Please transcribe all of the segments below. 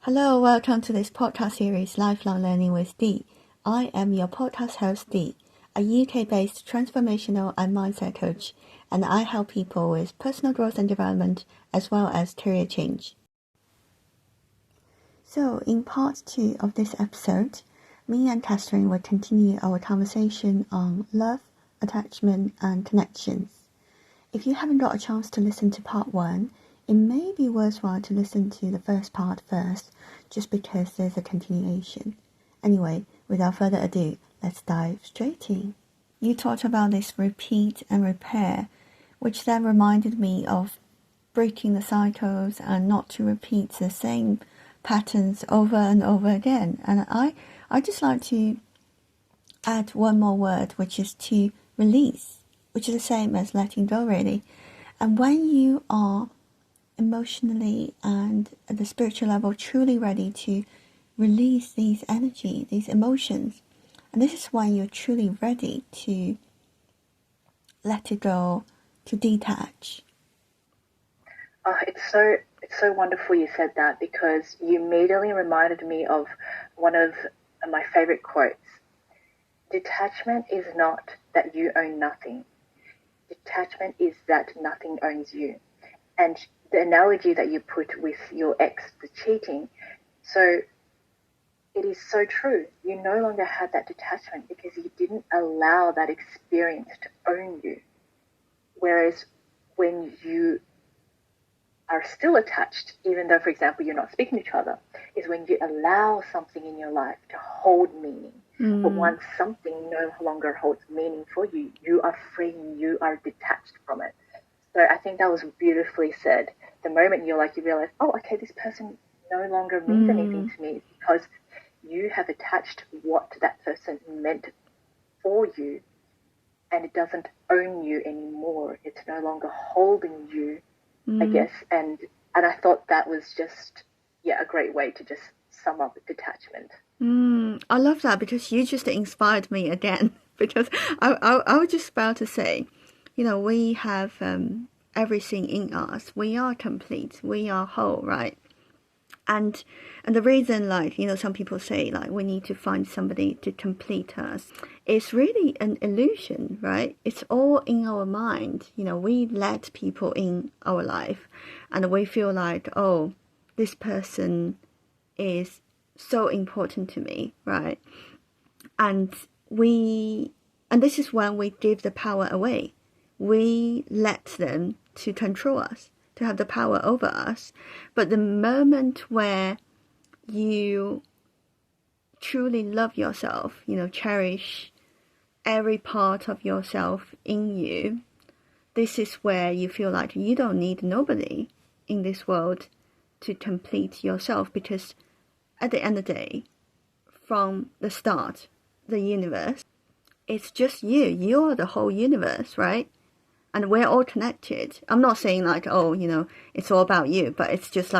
Hello, welcome to this podcast series, Lifelong Learning with Dee. I am your podcast host, Dee, a UK-based transformational and mindset coach, and I help people with personal growth and development as well as career change. So, in part 2 of this episode, me and Catherine will continue our conversation on love, attachment, and connections. If you haven't got a chance to listen to part 1, it may be worthwhile to listen to the first part first, just because there's a continuation. Anyway, without further ado, let's dive straight in. You talked about this repeat and repair, which then reminded me of breaking the cycles and not to repeat the same patterns over and over again. And I just like to add one more word, which is to release, which is the same as letting go, really. And when you are emotionally and at the spiritual level truly ready to release these energy, these emotions, and this is when you're truly ready to let it go, to detach. Oh, it's so wonderful you said that, because you immediately reminded me of one of my favorite quotes. Detachment is not that you own nothing. Detachment is that nothing owns you. And the analogy that you put with your ex, the cheating, so it is so true. You no longer had that detachment because you didn't allow that experience to own you. Whereas when you are still attached, even though, for example, you're not speaking to each other, is when you allow something in your life to hold meaning. But once something no longer holds meaning for you, you are free and you are detached from it. So I think that was beautifully said. The moment you realize, oh, okay, this person no longer means anything to me, because you have attached what that person meant for you, and it doesn't own you anymore. It's no longer holding you, I guess. And I thought that was just, a great way to just sum up detachment. I love that, because you just inspired me again. Because I was just about to say, we have everything in us. We are complete. We are whole, right? And the reason, some people say, we need to find somebody to complete us. It's really an illusion, right? It's all in our mind. We let people in our life, and we feel like, oh, this person is so important to me, right? And this is when we give the power away. We let them to control us, to have the power over us. But the moment where you truly love yourself, cherish every part of yourself in you, this is where you feel like you don't need nobody in this world to complete yourself, because at the end of the day, from the start, the universe, it's just you. You're the whole universe, right? And we're all connected. I'm not saying it's all about you, but it's just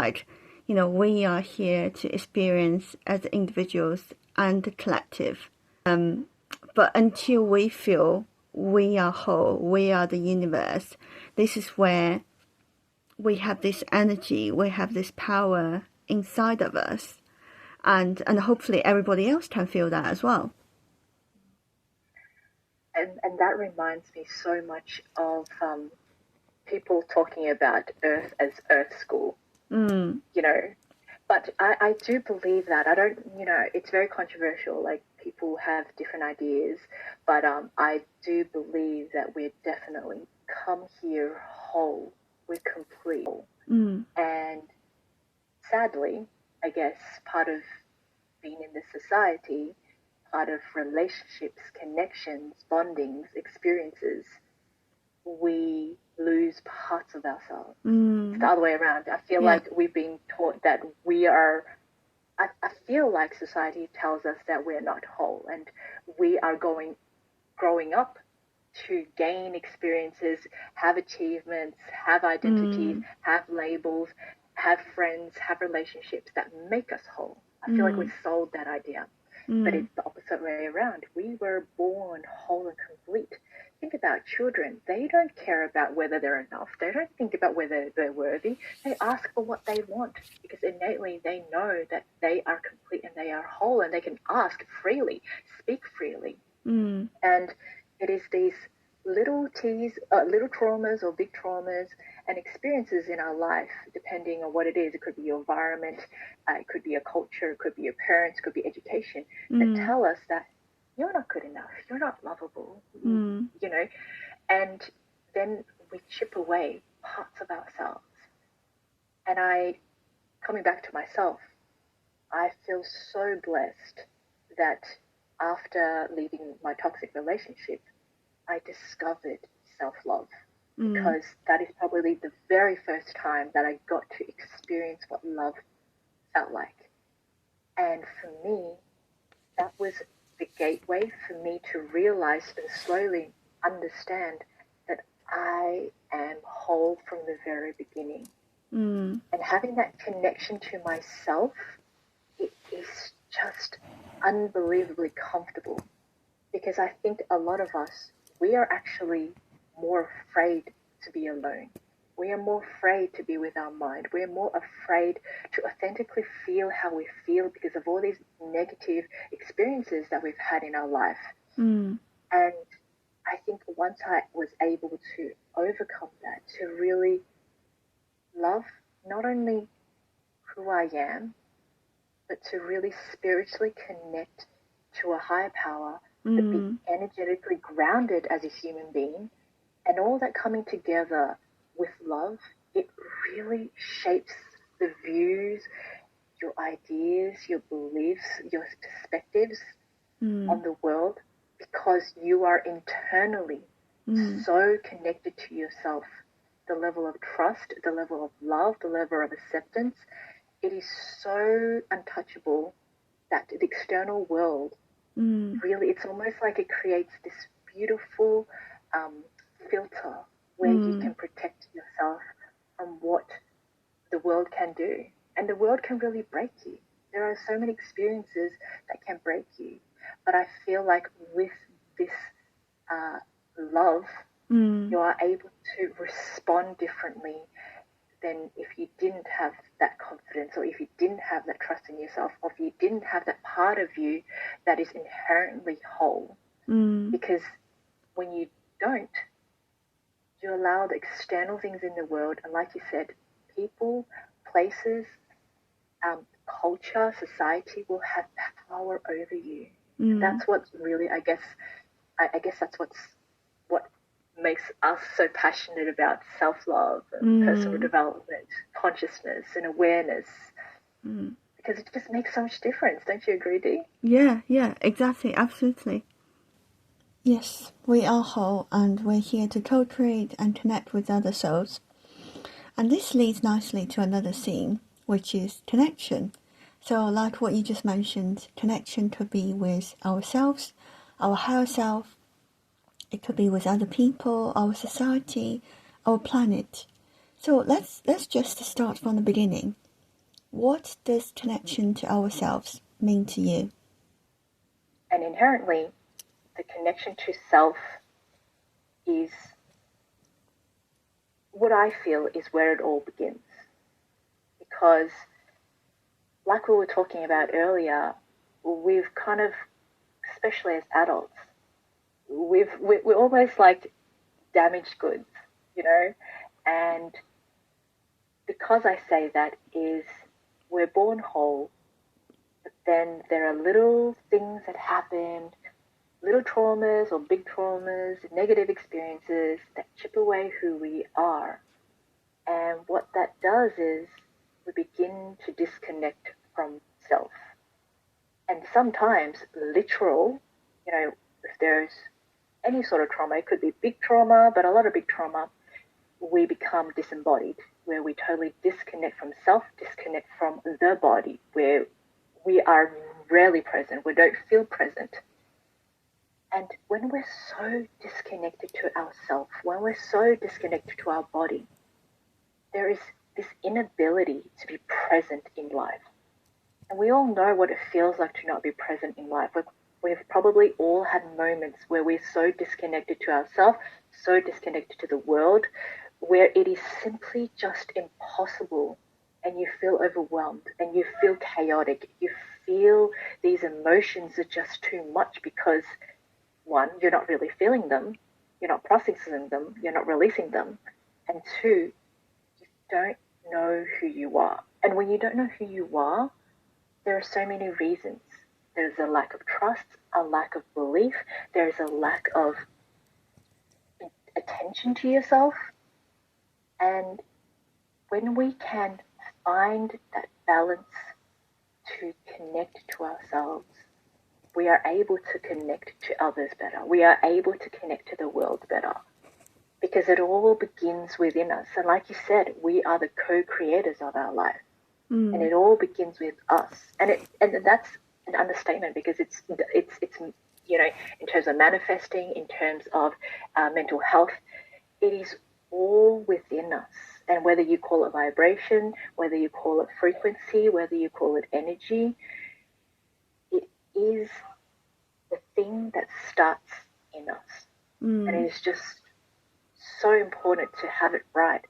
we are here to experience as individuals and the collective. But until we feel we are whole, we are the universe, this is where we have this energy, we have this power inside of us. And hopefully everybody else can feel that as well. And that reminds me so much of people talking about Earth as Earth School, But I do believe that. I don't, it's very controversial. People have different ideas, but I do believe that we're definitely come here whole. We're complete. And sadly, I guess part of being in this society, part of relationships, connections, bondings, experiences, we lose parts of ourselves. It's the other way around. I feel like we've been taught that we are, I feel like society tells us that we're not whole, and we are growing up to gain experiences, have achievements, have identities, have labels, have friends, have relationships that make us whole. I feel like we've sold that idea. But it's the opposite way around. We were born whole and complete. Think about children. They don't care about whether they're enough. They don't think about whether they're worthy. They ask for what they want because innately they know that they are complete and they are whole and they can ask freely, speak freely. And it is these little traumas or big traumas and experiences in our life, depending on what it is. It could be your environment, it could be a culture, it could be your parents, it could be education, that tell us that you're not good enough, you're not lovable, you know, and then we chip away parts of ourselves. And coming back to myself, I feel so blessed that after leaving my toxic relationship, I discovered self-love, because that is probably the very first time that I got to experience what love felt like. And for me, that was the gateway for me to realize and slowly understand that I am whole from the very beginning. And having that connection to myself, it is just unbelievably comfortable, because I think a lot of us, we are actually more afraid to be alone. We are more afraid to be with our mind. We are more afraid to authentically feel how we feel because of all these negative experiences that we've had in our life. And I think once I was able to overcome that, to really love not only who I am, but to really spiritually connect to a higher power, but be energetically grounded as a human being, and all that coming together with love, it really shapes the views, your ideas, your beliefs, your perspectives on the world, because you are internally so connected to yourself. The level of trust, the level of love, the level of acceptance, it is so untouchable that the external world really, it's almost like it creates this beautiful filter where you can protect yourself from what the world can do. And the world can really break you. There are so many experiences that can break you. But I feel like with this love, you are able to respond differently than if you didn't have that confidence, or if you didn't have that trust in yourself, or if you didn't have that part of you that is inherently whole. Because when you don't, you allow the external things in the world, and like you said, people, places, culture, society will have power over you. That's what's really, I guess that's what makes us so passionate about self-love and personal development, consciousness and awareness, because it just makes so much difference. Don't you agree, Dee? Yeah, exactly, absolutely. Yes, we are whole and we're here to co-create and connect with other souls. And this leads nicely to another theme, which is connection. So like what you just mentioned, connection could be with ourselves, our higher self. It could be with other people, our society, our planet. So let's just start from the beginning. What does connection to ourselves mean to you? And inherently, the connection to self is what I feel is where it all begins. Because, like we were talking about earlier, we've kind of, especially as adults, we're almost like damaged goods, you know? And because I say that is, we're born whole, but then there are little things that happen, little traumas or big traumas, negative experiences that chip away who we are. And what that does is we begin to disconnect from self. And sometimes literal, you know, if there's any sort of trauma, it could be big trauma, but a lot of big trauma, we become disembodied, where we totally disconnect from self, disconnect from the body, where we are rarely present, we don't feel present. And when we're so disconnected to ourself, when we're so disconnected to our body, there is this inability to be present in life. And we all know what it feels like to not be present in life. We've probably all had moments where we're so disconnected to ourselves, so disconnected to the world, where it is simply just impossible, and you feel overwhelmed and you feel chaotic. You feel these emotions are just too much because, one, you're not really feeling them, you're not processing them, you're not releasing them, and two, you don't know who you are. And when you don't know who you are, there are so many reasons. There's a lack of trust, a lack of belief, there's a lack of attention to yourself. And when we can find that balance to connect to ourselves, we are able to connect to others better. We are able to connect to the world better, because it all begins within us. And like you said, we are the co-creators of our life. And it all begins with us. And that's an understatement, because it's you know, in terms of manifesting, in terms of mental health, it is all within us. And whether you call it vibration, whether you call it frequency, whether you call it energy, it is the thing that starts in us. And it is just so important to have it right.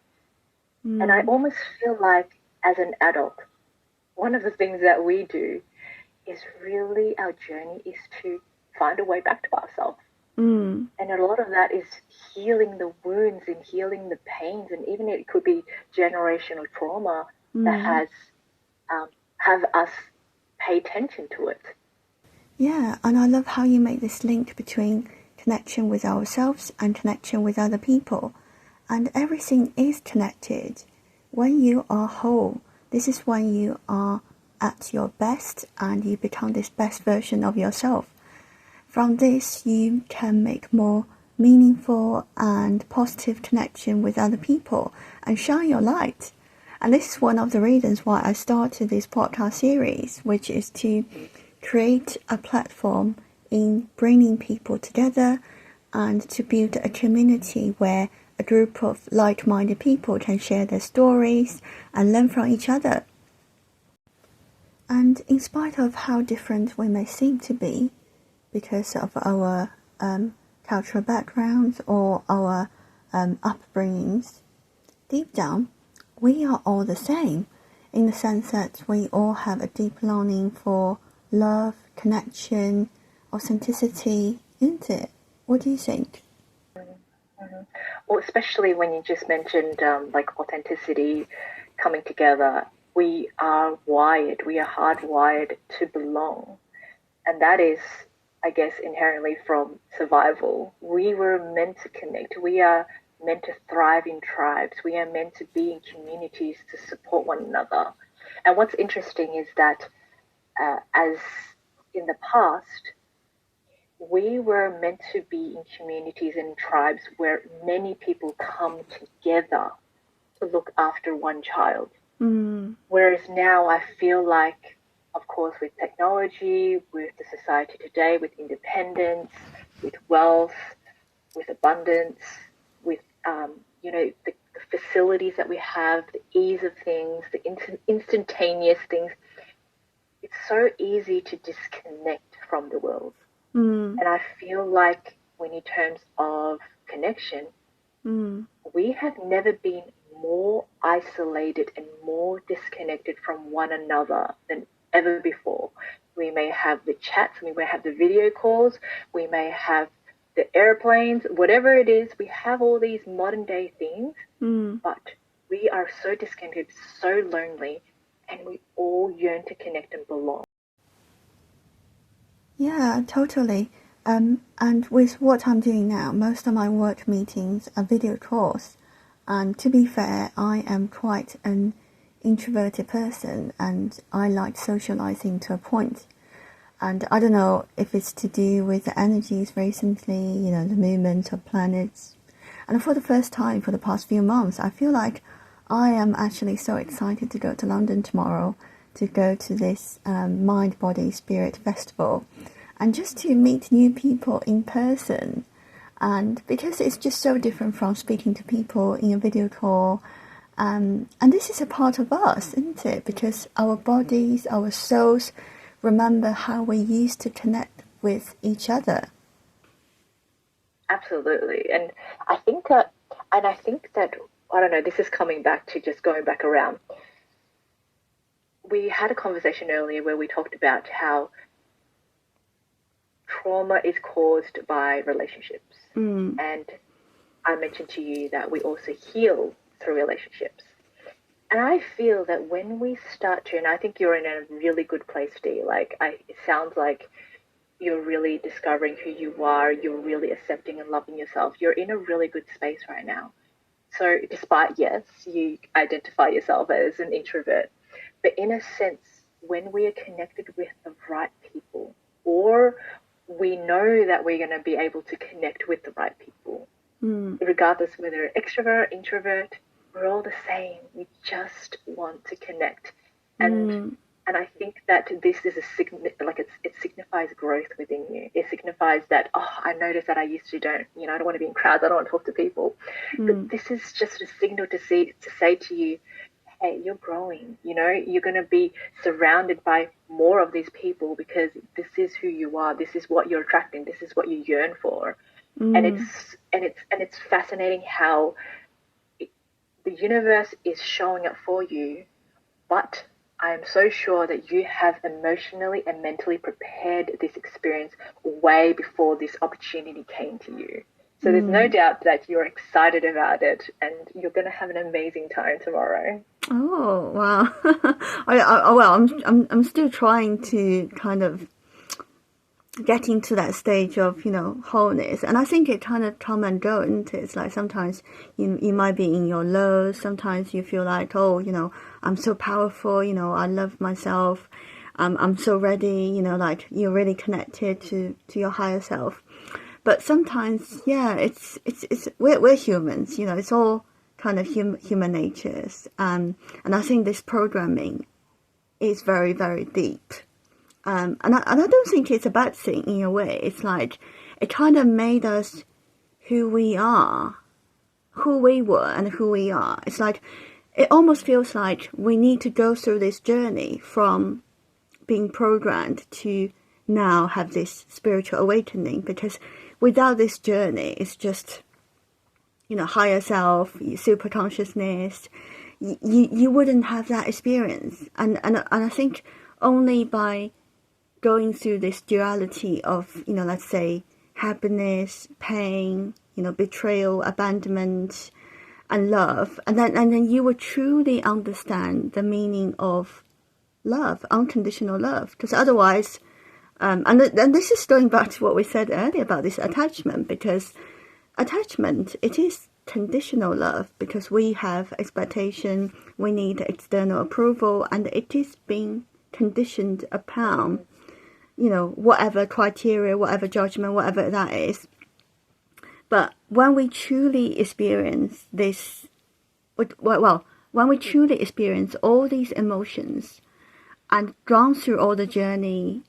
And I almost feel like, as an adult, one of the things that we do is really, our journey is to find a way back to ourselves. And a lot of that is healing the wounds and healing the pains, and even it could be generational trauma that has have us pay attention to it. Yeah, and I love how you make this link between connection with ourselves and connection with other people. And everything is connected. When you are whole, this is when you are at your best and you become this best version of yourself. From this, you can make more meaningful and positive connection with other people and shine your light. And this is one of the reasons why I started this podcast series, which is to create a platform in bringing people together and to build a community where a group of like-minded people can share their stories and learn from each other. And in spite of how different we may seem to be, because of our cultural backgrounds or our upbringings, deep down, we are all the same, in the sense that we all have a deep longing for love, connection, authenticity, isn't it? What do you think? Well, especially when you just mentioned like authenticity, coming together, we are hardwired to belong. And that is, I guess, inherently from survival. We were meant to connect. We are meant to thrive in tribes. We are meant to be in communities to support one another. And what's interesting is that as in the past, we were meant to be in communities and tribes where many people come together to look after one child. Whereas now I feel like, of course, with technology, with the society today, with independence, with wealth, with abundance, with the facilities that we have, the ease of things, the instantaneous things, it's so easy to disconnect from the world. And I feel like, when in terms of connection, we have never been more isolated and more disconnected from one another than ever before. We may have the chats, we may have the video calls, we may have the airplanes, whatever it is, we have all these modern day things, but we are so disconnected, so lonely, and we all yearn to connect and belong. Yeah, totally. And with what I'm doing now, most of my work meetings are video calls. And to be fair, I am quite an introverted person and I like socializing to a point. And I don't know if it's to do with the energies recently, the movement of planets. And for the first time for the past few months, I feel like I am actually so excited to go to London tomorrow to go to this Mind, Body, Spirit Festival and just to meet new people in person. And because it's just so different from speaking to people in a video call And this is a part of us, isn't it? Because our bodies, our souls remember how we used to connect with each other. Absolutely. And I think that, I don't know, this is coming back to just going back around. We had a conversation earlier where we talked about how trauma is caused by relationships. And I mentioned to you that we also heal through relationships. And I feel that when we start to, and I think you're in a really good place, Dee, it sounds like you're really discovering who you are, you're really accepting and loving yourself. You're in a really good space right now. So despite, yes, you identify yourself as an introvert, but in a sense, when we are connected with the right people, or we know that we're going to be able to connect with the right people, regardless whether extrovert, introvert, we're all the same. We just want to connect. And I think that this is it signifies growth within you. It signifies that, oh, I noticed that I used to I don't want to be in crowds. I don't want to talk to people. But this is just a signal to say to you, hey, you're growing. You're going to be surrounded by more of these people because this is who you are. This is what you're attracting. This is what you yearn for. And it's fascinating how the universe is showing up for you, but I am so sure that you have emotionally and mentally prepared this experience way before this opportunity came to you. So there's no doubt that you're excited about it and you're going to have an amazing time tomorrow. Oh wow! I'm still trying to kind of getting to that stage of wholeness, and I think it kind of come and go, isn't it? It's like sometimes you might be in your lows, sometimes you feel like, oh, I'm so powerful, I love myself, I'm so ready, like you're really connected to your higher self. But sometimes, yeah, it's we're humans, it's all kind of human natures, and I think this programming is very, very deep. And I don't think it's a bad thing in a way. It's like it kind of made us who we are, who we were, and who we are. It's like it almost feels like we need to go through this journey from being programmed to now have this spiritual awakening, because without this journey, it's just higher self, super consciousness. You wouldn't have that experience, and I think only by going through this duality of, let's say, happiness, pain, betrayal, abandonment, and love, and then you will truly understand the meaning of love, unconditional love. Because otherwise, and this is going back to what we said earlier about this attachment, because attachment, it is conditional love, because we have expectation, we need external approval, and it is being conditioned upon whatever criteria, whatever judgment, whatever that is. But when we truly experience this, well, when we truly experience all these emotions and gone through all the journey,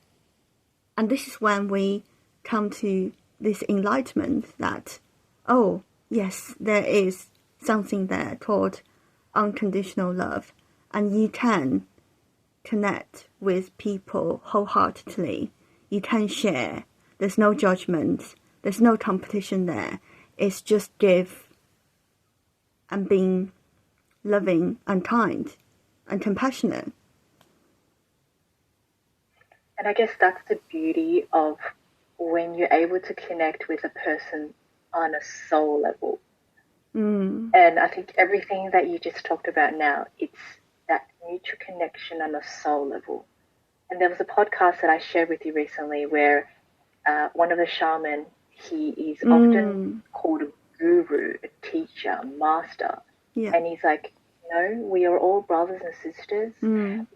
and this is when we come to this enlightenment that, oh, yes, there is something there called unconditional love, and you can connect with people wholeheartedly. You can share. There's no judgment. There's no competition there. It's just give and being loving and kind and compassionate. And I guess that's the beauty of when you're able to connect with a person on a soul level. And I think everything that you just talked about now, it's that mutual connection on a soul level. And there was a podcast that I shared with you recently where one of the shaman, he is often called a guru, a teacher, a master. Yeah. And he's like, we are all brothers and sisters.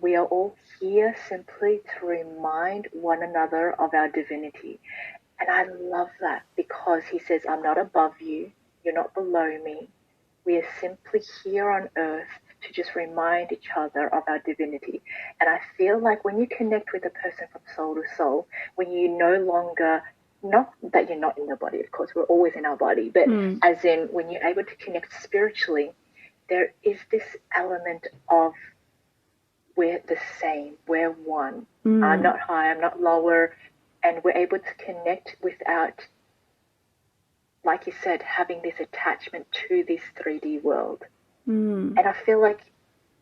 We are all here simply to remind one another of our divinity. And I love that, because he says, I'm not above you. You're not below me. We are simply here on earth to just remind each other of our divinity. And I feel like when you connect with a person from soul to soul, when you no longer, not that you're not in the body, of course, we're always in our body, but as in when you're able to connect spiritually, there is this element of we're the same, we're one. I'm not high, I'm not lower, and we're able to connect without, like you said, having this attachment to this 3D world. And I feel like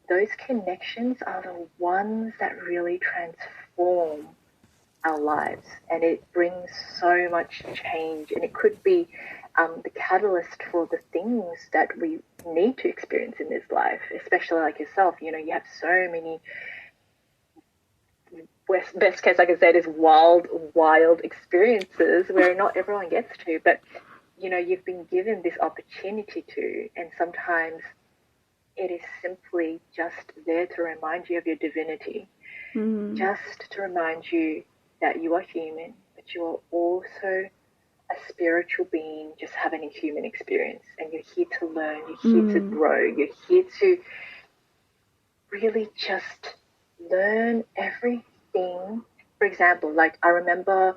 those connections are the ones that really transform our lives, and it brings so much change, and it could be the catalyst for the things that we need to experience in this life, especially like yourself. You know, you have so many, best case like I said is wild experiences where not everyone gets to, but you know, you've been given this opportunity to, and sometimes it is simply just there to remind you of your divinity, just to remind you that you are human, but you are also a spiritual being just having a human experience, and you're here to learn, you're here to grow, you're here to really just learn everything. For example, like I remember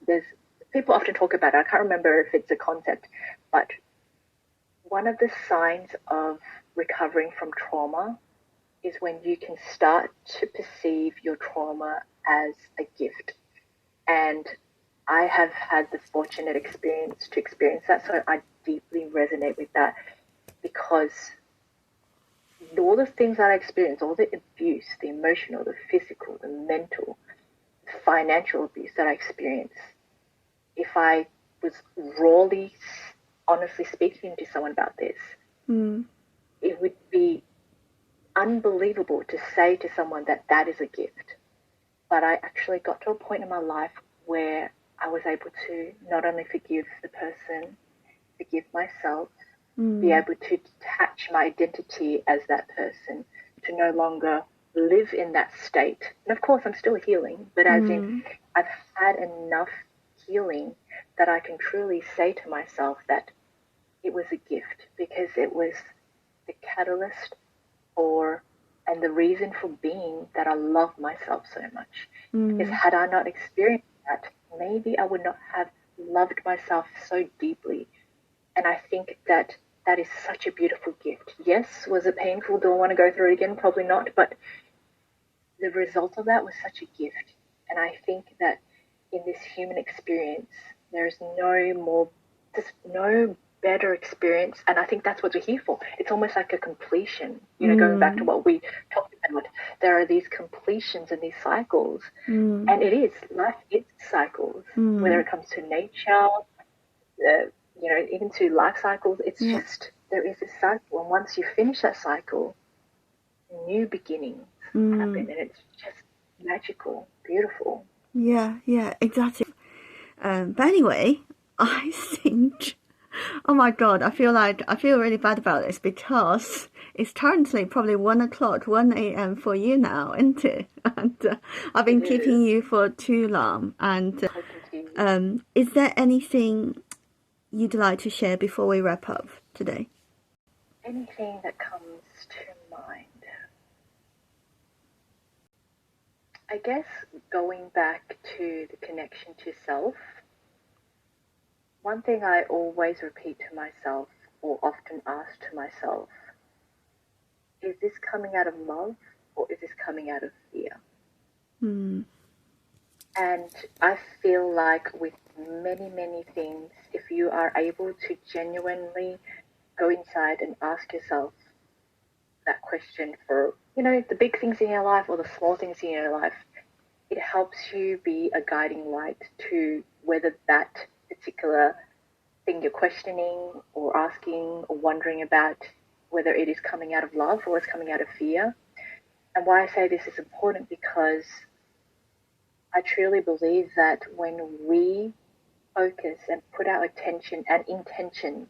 there's people often talk about it, I can't remember if it's a concept, but one of the signs of recovering from trauma is when you can start to perceive your trauma as a gift. And I have had the fortunate experience to experience that, so I deeply resonate with that, because all the things that I experienced, all the abuse, the emotional, the physical, the mental, the financial abuse that I experienced, if I was rawly, honestly speaking to someone about this, it would be unbelievable to say to someone that that is a gift. But I actually got to a point in my life where I was able to not only forgive the person, forgive myself, be able to detach my identity as that person, to no longer live in that state. And of course, I'm still healing, but as in, I've had enough healing that I can truly say to myself that it was a gift, because it was the catalyst for and the reason for being that I love myself so much. Because had I not experienced that, maybe I would not have loved myself so deeply. And I think that that is such a beautiful gift. Yes, was it painful? Do I want to go through it again? Probably not. But the result of that was such a gift. And I think that in this human experience, there's no better experience. And I think that's what we're here for. It's almost like a completion, you know, going back to what we talked about. There are these completions and these cycles. And it is, life is cycles, whether it comes to nature, you know, even to life cycles. It's just, there is this cycle. And once you finish that cycle, new beginnings happen, and it's just magical, beautiful. Yeah, exactly. But anyway, I think, oh my God, I feel really bad about this because it's currently probably 1 o'clock, 1 a.m. for you now, isn't it? And I've been keeping you for too long. And is there anything you'd like to share before we wrap up today? Anything that comes to mind? I guess going back to the connection to self, one thing I always repeat to myself, or often ask to myself, is this coming out of love or is this coming out of fear? And I feel like with many things, if you are able to genuinely go inside and ask yourself that question for, you know, the big things in your life or the small things in your life, it helps you be a guiding light to whether that particular thing you're questioning or asking or wondering about, whether it is coming out of love or it's coming out of fear. And why I say this is important, because I truly believe that when we focus and put our attention and intentions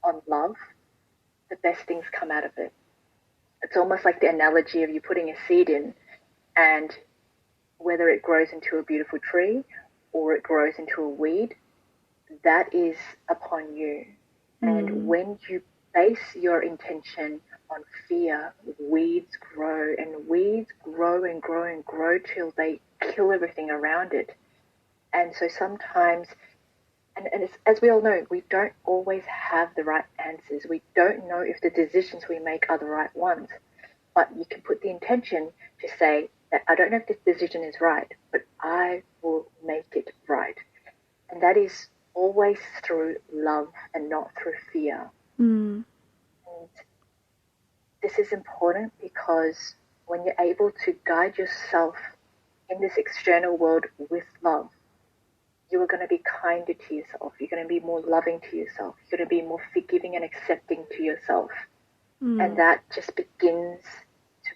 on love, the best things come out of it. It's almost like the analogy of you putting a seed in, and whether it grows into a beautiful tree or it grows into a weed, that is upon you. And when you base your intention on fear, weeds grow, and weeds grow and grow and grow till they kill everything around it. And so sometimes And it's, as we all know, we don't always have the right answers. We don't know if the decisions we make are the right ones. But you can put the intention to say that I don't know if this decision is right, but I will make it right. And that is always through love and not through fear. Mm. And this is important because when you're able to guide yourself in this external world with love, you are going to be kinder to yourself. You're going to be more loving to yourself. You're going to be more forgiving and accepting to yourself. And that just begins to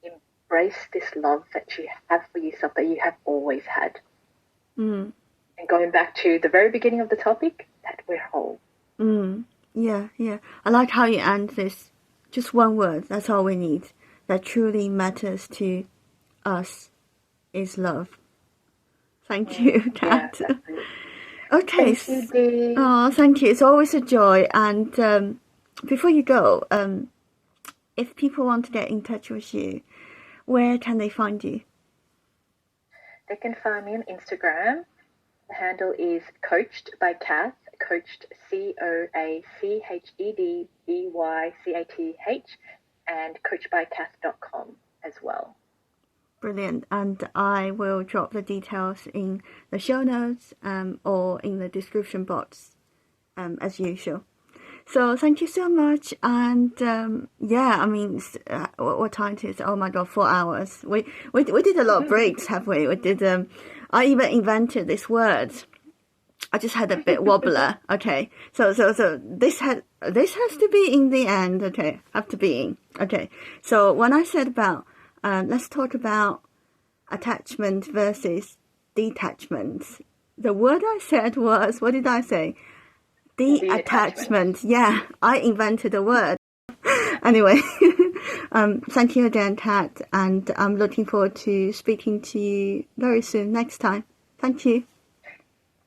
embrace this love that you have for yourself that you have always had. Mm. And going back to the very beginning of the topic, that we're whole. Yeah, yeah. I like how you end this. Just one word. That's all we need. That truly matters to us is love. Thank you, Yeah, Kat. absolutely. Okay. Thank you, Dee. Oh, thank you. It's always a joy. And before you go, if people want to get in touch with you, where can they find you? They can find me on Instagram. The handle is Coached by Kath, Coached CoachedByCath, and coachedbykath.com as well. Brilliant. And I will drop the details in the show notes or in the description box as usual. So thank you so much. And yeah, I mean, what time it is? Oh my God, 4 hours. We did a lot of breaks, have we? We did. I even invented this word. I just had a bit wobbler. Okay, so this has to be in the end. Okay, have to be in. Okay, so when I said about let's talk about attachment versus detachment. The word I said was, what did I say? Detachment. Yeah, I invented a word. Anyway, thank you again, Kat, and I'm looking forward to speaking to you very soon next time. Thank you.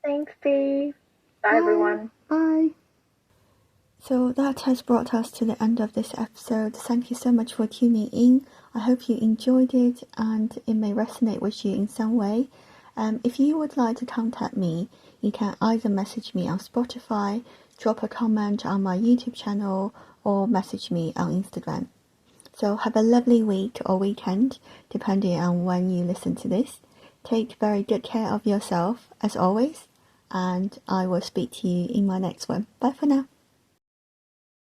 Thanks, Dee. Bye, everyone. Bye. So that has brought us to the end of this episode. Thank you so much for tuning in. I hope you enjoyed it and it may resonate with you in some way. If you would like to contact me, you can either message me on Spotify, drop a comment on my YouTube channel, or message me on Instagram. So have a lovely week or weekend, depending on when you listen to this. Take very good care of yourself, as always, and I will speak to you in my next one. Bye for now.